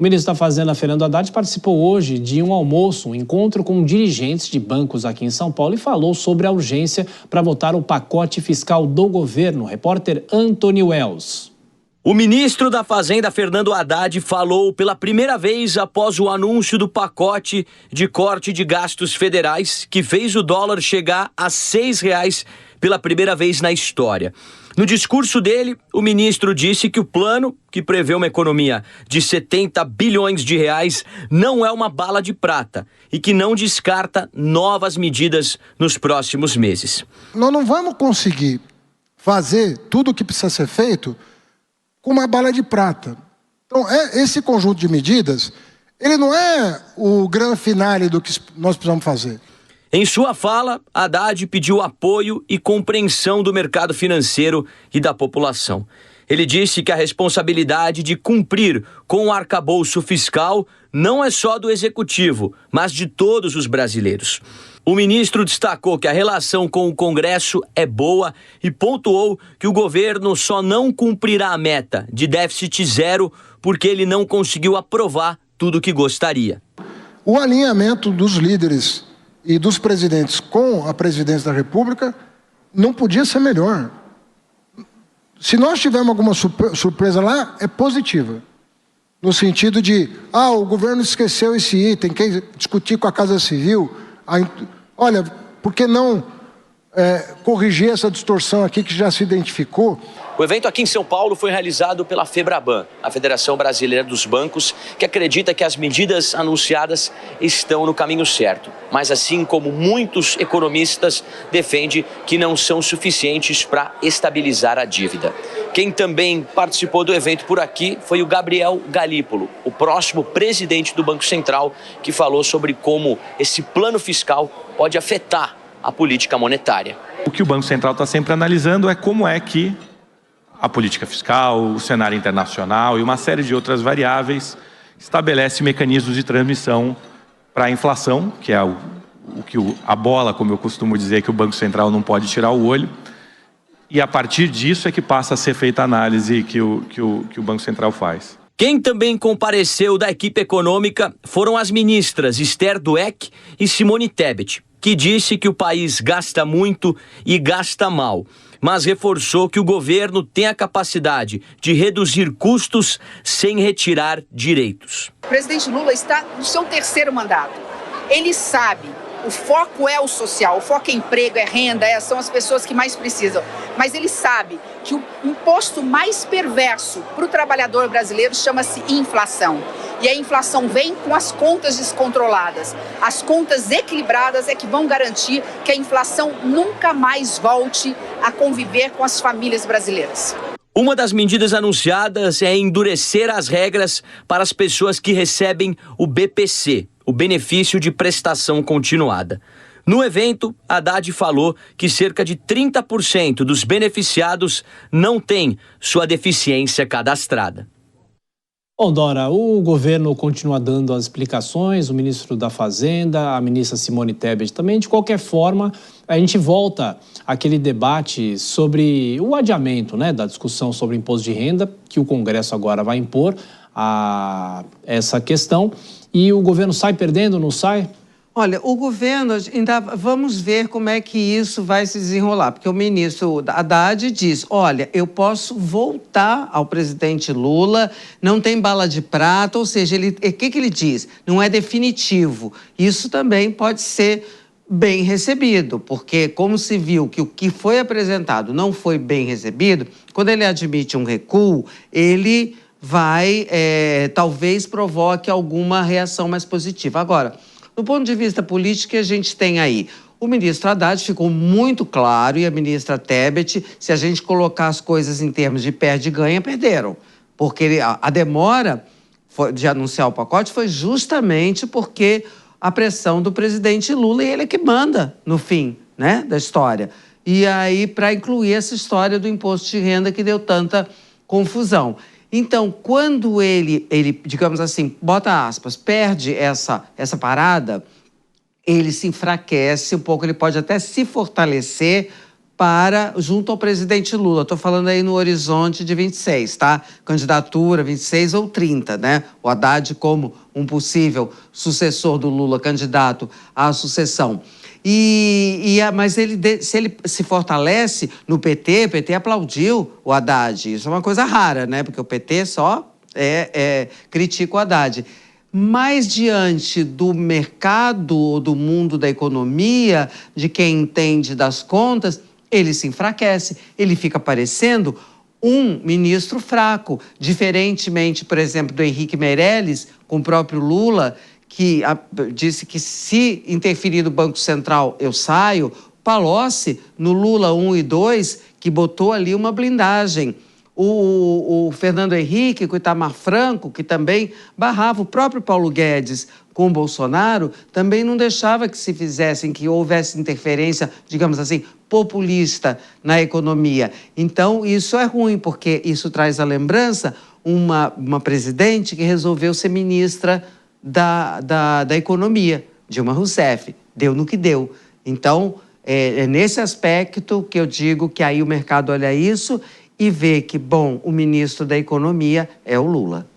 O ministro da Fazenda, Fernando Haddad, participou hoje de um almoço, um encontro com dirigentes de bancos aqui em São Paulo e falou sobre a urgência para votar o pacote fiscal do governo. Repórter Antônio Wells. O ministro da Fazenda, Fernando Haddad, falou pela primeira vez após o anúncio do pacote de corte de gastos federais, que fez o dólar chegar a R$ 6 pela primeira vez na história. No discurso dele, o ministro disse que o plano, que prevê uma economia de 70 bilhões de reais, não é uma bala de prata e que não descarta novas medidas nos próximos meses. Nós não vamos conseguir fazer tudo o que precisa ser feito com uma bala de prata. Então, esse conjunto de medidas, ele não é o grande finale do que nós precisamos fazer. Em sua fala, Haddad pediu apoio e compreensão do mercado financeiro e da população. Ele disse que a responsabilidade de cumprir com o arcabouço fiscal não é só do executivo, mas de todos os brasileiros. O ministro destacou que a relação com o Congresso é boa e pontuou que o governo só não cumprirá a meta de déficit zero porque ele não conseguiu aprovar tudo o que gostaria. O alinhamento dos líderes e dos presidentes com a presidência da República não podia ser melhor. Se nós tivermos alguma surpresa lá, é positiva. No sentido de, o governo esqueceu esse item, quer discutir com a Casa Civil. Olha, por que não corrigir essa distorção aqui que já se identificou? O evento aqui em São Paulo foi realizado pela FEBRABAN, a Federação Brasileira dos Bancos, que acredita que as medidas anunciadas estão no caminho certo. Mas assim como muitos economistas, defende que não são suficientes para estabilizar a dívida. Quem também participou do evento por aqui foi o Gabriel Galípolo, o próximo presidente do Banco Central, que falou sobre como esse plano fiscal pode afetar a política monetária. O que o Banco Central está sempre analisando é como é que a política fiscal, o cenário internacional e uma série de outras variáveis estabelece mecanismos de transmissão para a inflação, que é a bola, como eu costumo dizer, que o Banco Central não pode tirar o olho. E a partir disso é que passa a ser feita a análise que o Banco Central faz. Quem também compareceu da equipe econômica foram as ministras Esther Dweck e Simone Tebet, que disse que o país gasta muito e gasta mal, mas reforçou que o governo tem a capacidade de reduzir custos sem retirar direitos. O presidente Lula está no seu terceiro mandato. Ele sabe, o foco é o social, o foco é emprego, é renda, são as pessoas que mais precisam. Mas ele sabe que o imposto mais perverso para o trabalhador brasileiro chama-se inflação. E a inflação vem com as contas descontroladas. As contas equilibradas é que vão garantir que a inflação nunca mais volte a conviver com as famílias brasileiras. Uma das medidas anunciadas é endurecer as regras para as pessoas que recebem o BPC, o benefício de prestação continuada. No evento, Haddad falou que cerca de 30% dos beneficiados não têm sua deficiência cadastrada. Bom, Dora, o governo continua dando as explicações, o ministro da Fazenda, a ministra Simone Tebet também. De qualquer forma, a gente volta àquele debate sobre o adiamento, da discussão sobre o imposto de renda, que o Congresso agora vai impor a essa questão. E o governo sai perdendo, não sai? Olha, o governo, ainda vamos ver como é que isso vai se desenrolar, porque o ministro Haddad diz, olha, eu posso voltar ao presidente Lula, não tem bala de prata, ou seja, o que ele diz? Não é definitivo. Isso também pode ser bem recebido, porque como se viu que o que foi apresentado não foi bem recebido, quando ele admite um recuo, ele vai, talvez provoque alguma reação mais positiva. Agora, do ponto de vista político, a gente tem aí o ministro Haddad, ficou muito claro, e a ministra Tebet, se a gente colocar as coisas em termos de perde e ganha, perderam. Porque a demora de anunciar o pacote foi justamente porque a pressão do presidente Lula, e ele é que manda no fim, da história. E aí, para incluir essa história do imposto de renda que deu tanta confusão. Então, quando ele, digamos assim, bota aspas, perde essa parada, ele se enfraquece um pouco, ele pode até se fortalecer junto ao presidente Lula. Estou falando aí no horizonte de 26, tá? Candidatura 26 ou 30, né? O Haddad como um possível sucessor do Lula, candidato à sucessão. Mas se ele se fortalece no PT, o PT aplaudiu o Haddad. Isso é uma coisa rara, né? Porque o PT só critica o Haddad. Mas diante do mercado, do mundo da economia, de quem entende das contas, ele se enfraquece. Ele fica parecendo um ministro fraco. Diferentemente, por exemplo, do Henrique Meirelles, com o próprio Lula, que disse que se interferir do Banco Central eu saio. Palocci, no Lula 1 e 2, que botou ali uma blindagem. O Fernando Henrique, com o Itamar Franco, que também barrava. O próprio Paulo Guedes, com o Bolsonaro, também não deixava que se fizessem, que houvesse interferência, digamos assim, populista na economia. Então, isso é ruim, porque isso traz à lembrança uma presidente que resolveu ser ministra da economia, Dilma Rousseff. Deu no que deu. Então, é nesse aspecto que eu digo que aí o mercado olha isso e vê que, bom, o ministro da Economia é o Lula.